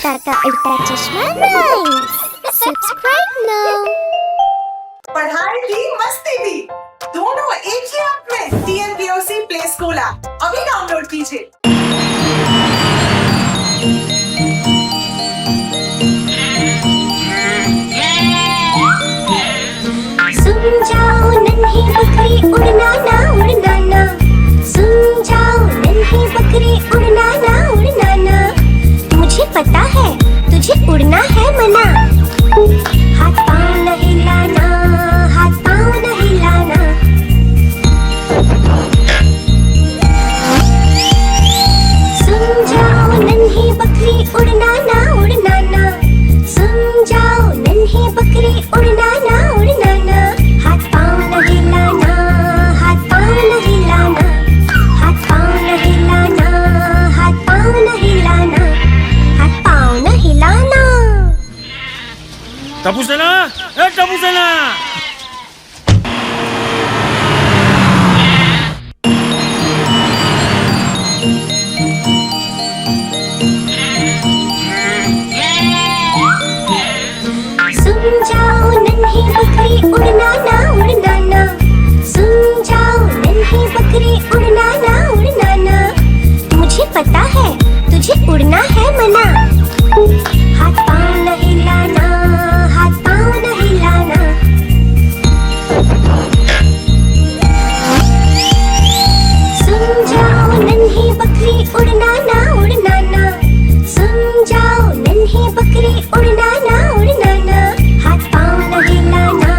काका उल्टा चश्मा राइम्स। Subscribe now. पढ़ाई भी मस्ती भी दोनों एक ही ऐप में। TNPOC प्ले स्कूल ऐप अभी डाउनलोड कीजिए। सुन जाओ नन्ही बकरी उड़ना ना उड़ना ना, सुन जाओ नन्ही बकरी उड़ना ना उड़ना ना। मुझे पता है तुझे उड़ना है मना, हाथ पाँव न हिलाना, हाथ पाँव न हिलाना। सुन जाओ नन्ही बकरी उड़ना ना उड़ना ना, सुन जाओ नन्ही बकरी उड़ना ना उड़ना ना। हाथ पाँव न हिलाना, हाथ पाँव न हिलाना, हाथ पाँव न हिलाना, हाथ पाँव न हिलाना, हाथ पाँव न हिलाना। टपू सेना, टपू सेना। सुन जाओ नन्ही बकरी उड़ना ना उड़ना ना, सुन जाओ नन्ही बकरी उड़ना ना उड़ना ना। मुझे पता है तुझे उड़ना है मना, हाथ पाँव न हिलाना, हाथ पाँव न हिलाना। सुन जाओ नन्ही बकरी उड़ना ना उड़ना ना, सुन जाओ नन्ही बकरी उड़ना ना उड़ना ना। हाथ पाँव न हिलाना,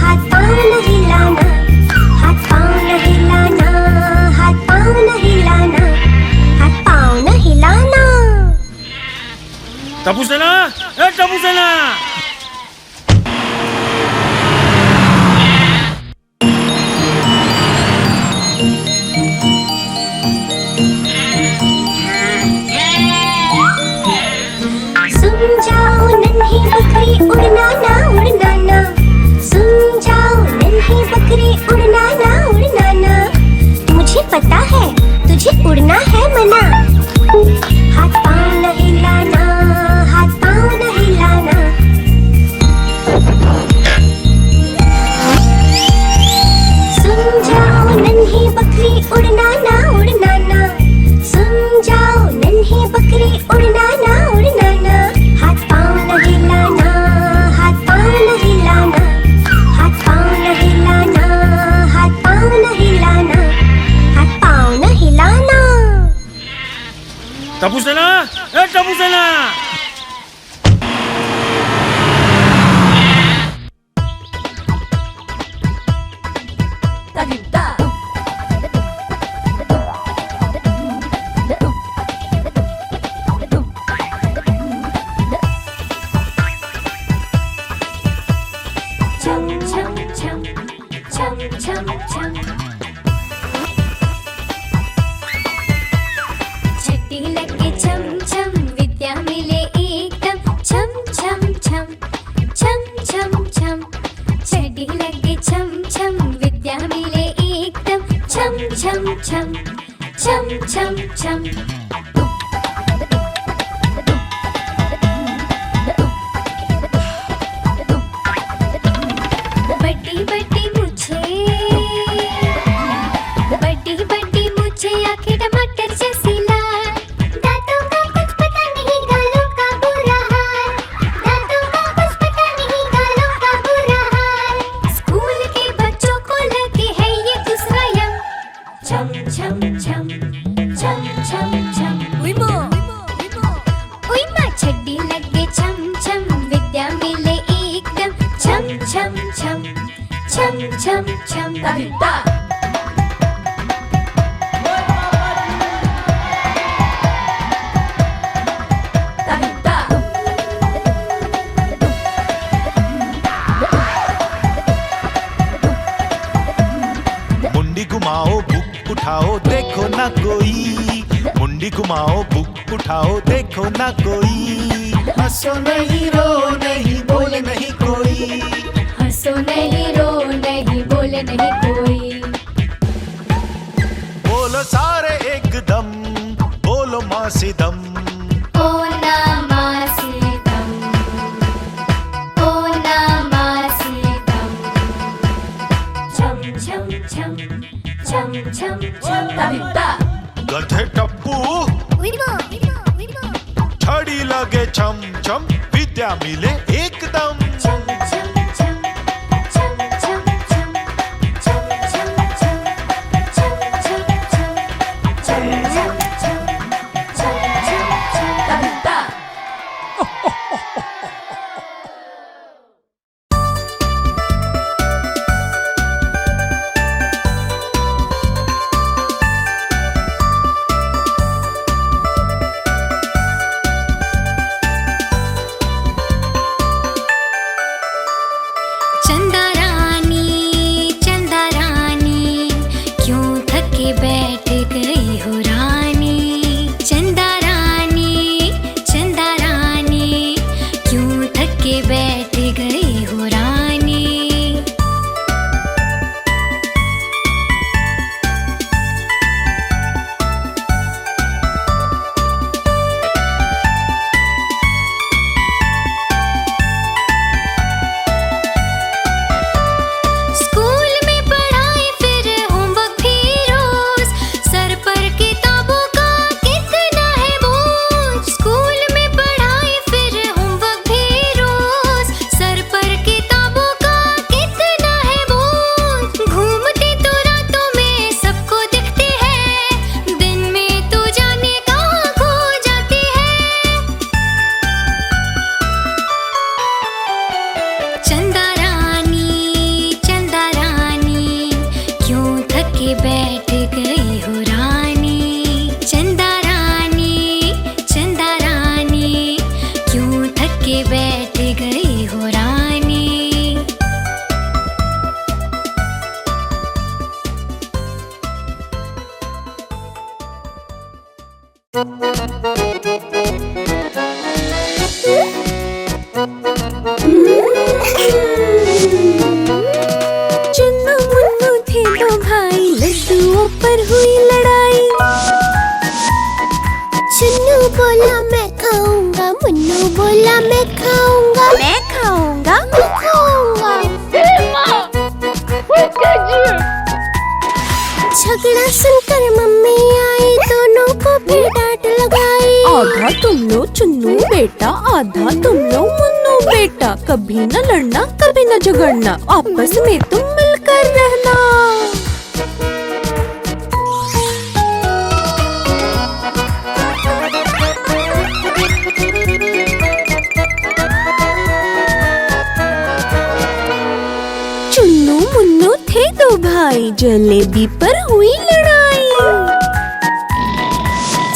हाथ पाँव न हिलाना, हाथ पाँव न हिलाना, हाथ पाँव न हिलाना, हाथ पाँव न हिलाना। टपू सेना, टपू सेना। सुन जाओ नन्ही बकरी उड़ना ना उड़ना ना, सुन जाओ नन्ही बकरी उड़ना ना उड़ना ना। मुझे पता है तुझे उड़ना है मना, हाथ पाँव न हिलाना, हाथ पाँव न हिलाना। सुन जाओ नन्ही बकरी उड़ना ना उड़ना ना, सुन जाओ नन्ही बकरी उड़ना ना उड़ना ना। हाथ पाँव न हिलाना, हाथ पाँव न हिलाना, हाथ पाँव न हिलाना, हाथ पाँव न हिलाना, हाथ पाँव न हिलाना। टपू सेना, टपू सेना। छम छम छम छम छम छम, छठी लगे छम छम विद्या मिले एकदम। छम छम छम छम छम छम, छठी लगे छम छम विद्या मिले एकदम। छम छम छम छम छम छम। बड़ी बड़ी मुझे, बड़ी बड़ी मुझे आंखें टमाटर जैसी लाल, दांतों का कुछ पता नहीं गालों का बुरा हाल, दांतों का कुछ पता नहीं गालों का बुरा हाल। स्कूल के बच्चों को लगे है ये दूसरा यम। छम छम छम छम छम छम। उई माँ छड्डी लगे छम छम विद्या मिले एकदम। छम छम छम छम छम छम। कविता मुंडी घुमाओ बुक उठाओ देखो ना कोई, मुंडी घुमाओ बुक उठाओ देखो ना कोई। हंसो नहीं रो नहीं बोले नहीं कोई, हंसो नहीं रो नहीं बोले नहीं कोई। बोलो सारे एकदम बोलो माँ सिदम। ओ ना माँ गधे टप्पू छड़ी लगे छम छम, विद्या मिले एकदम। चुन्नू मुन्नू थे दो भाई, लड्डुओं पर हुई लड़ाई। चुन्नू बोला मैं खाऊंगा, मुन्नू बोला मैं खाऊंगा, मैं खाऊंगा, मैं खाऊंगा। झगड़ा सुनकर मम्मी आई, दोनों को फिर डांट लगाई। आधा तुम लो चुन्नू बेटा, आधा तुम लो मुन्नू बेटा, कभी न लड़ना कभी न झगड़ना, आपस में तुम मिलकर रहना। चुन्नू मुन्नू थे दो भाई, जलेबी पर हुई लड़ाई।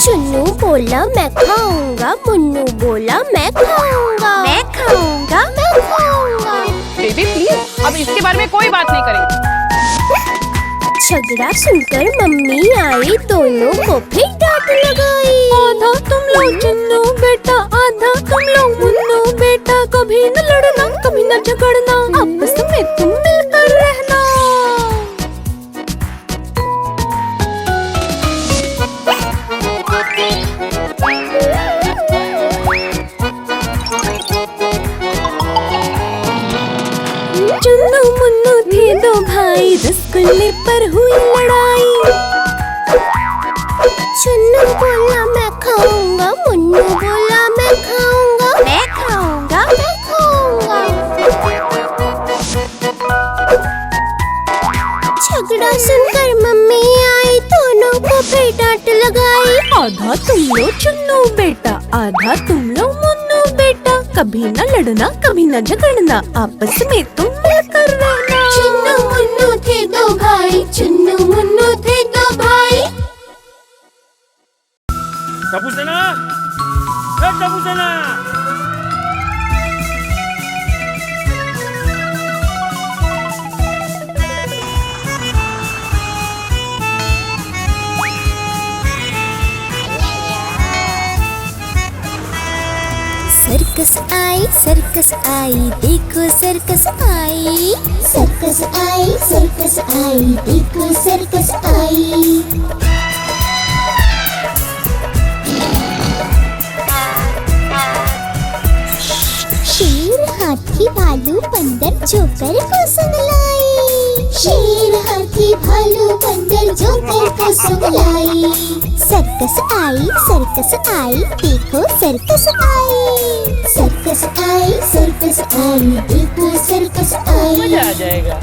चुन्नू बोला मैं खाऊंगा, मुन्नू बोला मैं खाऊंगा, मैं खाऊंगा, मैं खाऊंगा। बेबी प्लीज, अब इसके बारे में कोई बात नहीं करेंगे। झगड़ा सुनकर मम्मी आई, दोनों को फिर डांट लगाई। आधा तुम लो चुन्नू बेटा, आधा तुम लो मुन्नू बेटा, कभी न लड़ना कभी न झगड़ना, आपस में तुम मिलकर रहना। चुन्नू मुन्नू थे दो भाई, रसगुल्ले पर हुई लड़ाई। चुन्नू बोला मैं खाऊंगा, मुन्नू बोला मैं खाऊंगा, मैं खाऊंगा, मैं खाऊंगा। झगड़ा सुनकर मम्मी आई, दोनों को फिर डांट लगाई। आधा तुम लो चुन्नू बेटा, आधा तुम लो मुन्नू बेटा, कभी न लड़ना कभी न झगड़ना, आपस में तुम मिलकर रहना। चुन्नू मुन्नू थे दो भाई, चुन्नू मुन्नू थे दो भाई। टप्पू सेना, टप्पू सेना। सर्कस आई, देखो सर्कस आई। सर्कस आई, देखो सर्कस आई। शेर हाथी भालू बंदर जोकर को संग लाई। शेर हाथी हाथी भालू बंदर जोकर को संग लाई। सर्कस आई देखो सर्कस आई। सर्कस आई देखो सर्कस आई। मजा आ जाएगा।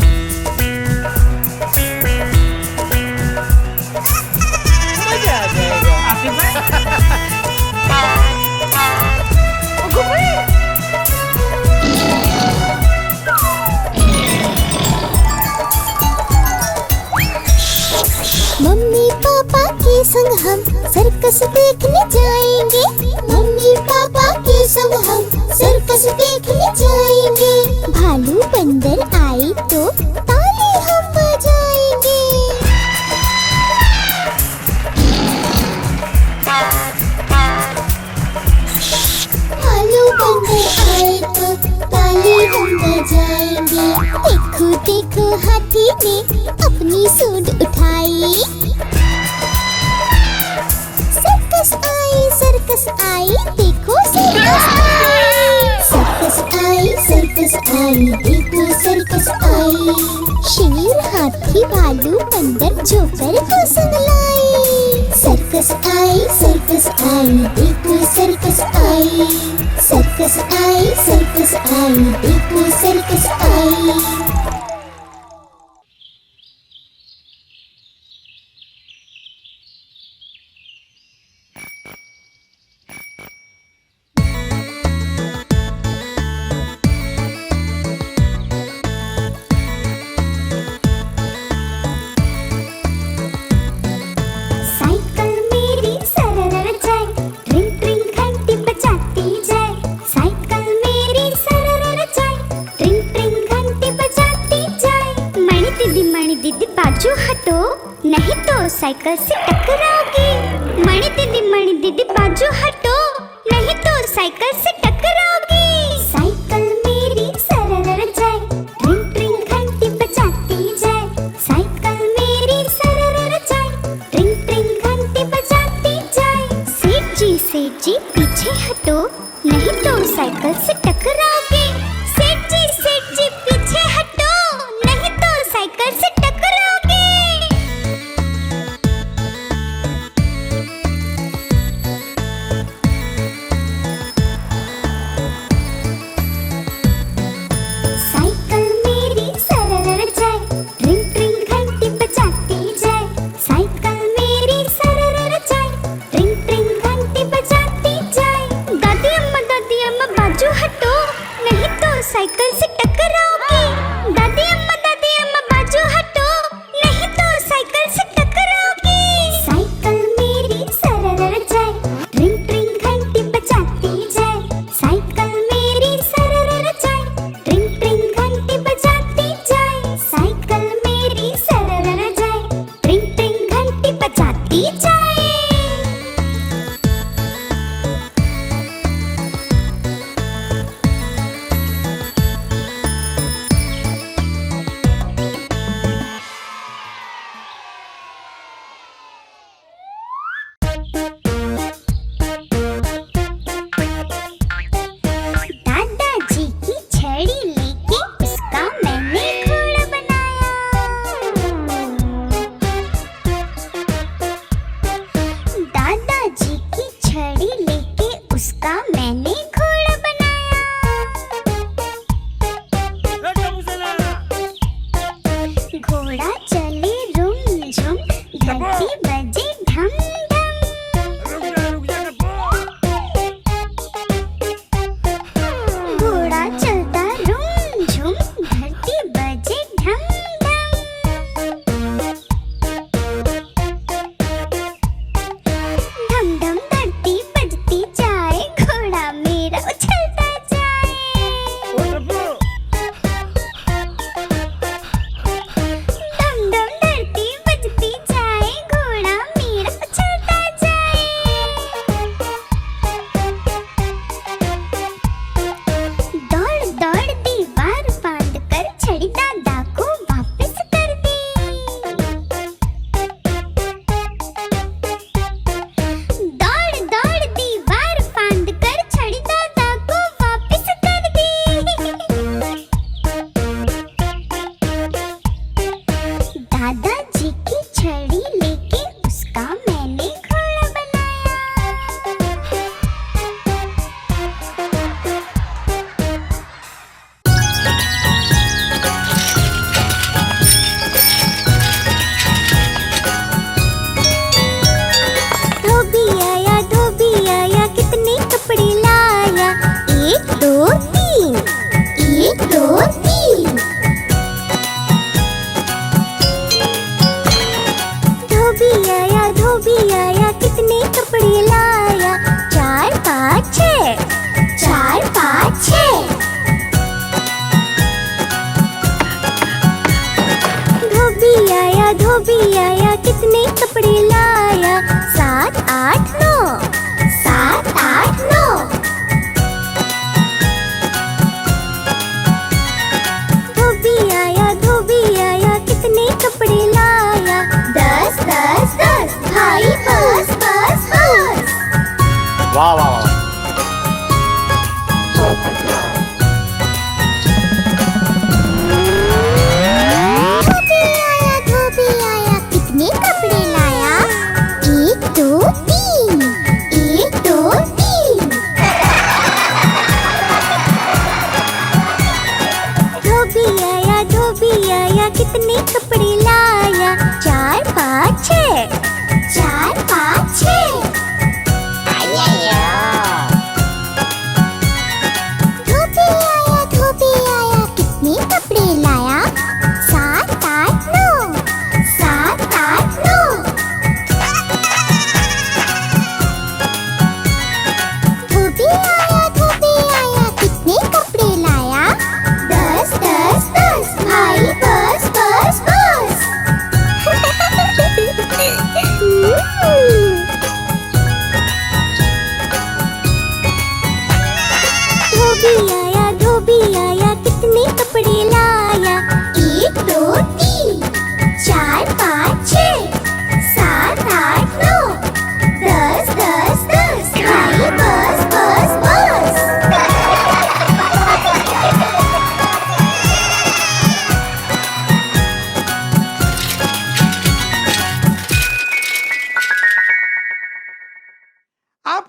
मजा आ जाएगा। मम्मी पापा के संग हम सर्कस देखने जाएंगे। मम्मी पापा के संग हम सर्कस देखने जाएंगे। भालू बंदर आए तो ताली हम बजाएंगे। भालू बंदर आए तो ताली हम बजाएंगे। देखो देखो हाथी ने अपनी सूंड उठाई। सर्कस आई देखो सर्कस आई। सर्कस आई देखो सर्कस आई। शेर हाथी भालू बंदर जोकर को संग लाई। सर्कस आई देखो सर्कस आई। सर्कस आई देखो सर्कस आई। साइकिल मेरी सरर जाए, ट्रिंग ट्रिंग घंटी बजाती जाए। साइकिल मेरी सरर जाए, ट्रिंग ट्रिंग घंटी बजाती जाए। मणि दीदी बाजू हटो, नहीं तो साइकिल से टकराओगी। मणि दीदी बाजू हटो, नहीं तो साइकिल से टकराओगी। साइकिल मेरी सरर जाए, ट्रिंग ट्रिंग घंटी बजाती जाए। साइकिल मेरी सरर जाए, ट्रिंग ट्रिंग घंटी बजाती जाए। सेठ जी पीछे हटो, नहीं तो साइकिल से टकराओगे। सेठ जी पीछे हटो, नहीं तो साइकिल से टकराओगे। साइकिल मेरी सरर जाए, ट्रिंग ट्रिंग घंटी बजाती जाए। साइकिल मेरी सरर जाए, ट्रिंग ट्रिंग घंटी बजाती जाए। दादी अम्मा बाजू हटो, नहीं तो साइकिल से टकराओगी। दादी अम्मा बाजू हटो, नहीं तो साइकिल से टकराओगी। साइकिल मेरी सरर जाए, ट्रिंग ट्रिंग घंटी बजाती जाए। साइकिल मेरी सरर जाए, ट्रिंग ट्रिंग घंटी बजाती जाए। साइकिल मेरी सरर जाए, ट्रिंग ट्रिंग घंटी बजाती जाए। दादाजी की छड़ी लेके उसका मैंने घोड़ा बनाया। दादाजी की छड़ी लेके उसका मैंने घोड़ा बनाया। घोड़ा चले रुम झुम, धरती बजे ढम ढम। घोड़ा चलता रुम झुम, धरती बजे ढम ढम। ढम ढम धरती बजती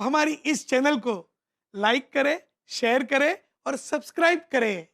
हमारी इस चैनल को लाइक करें, शेयर करें और सब्सक्राइब करें।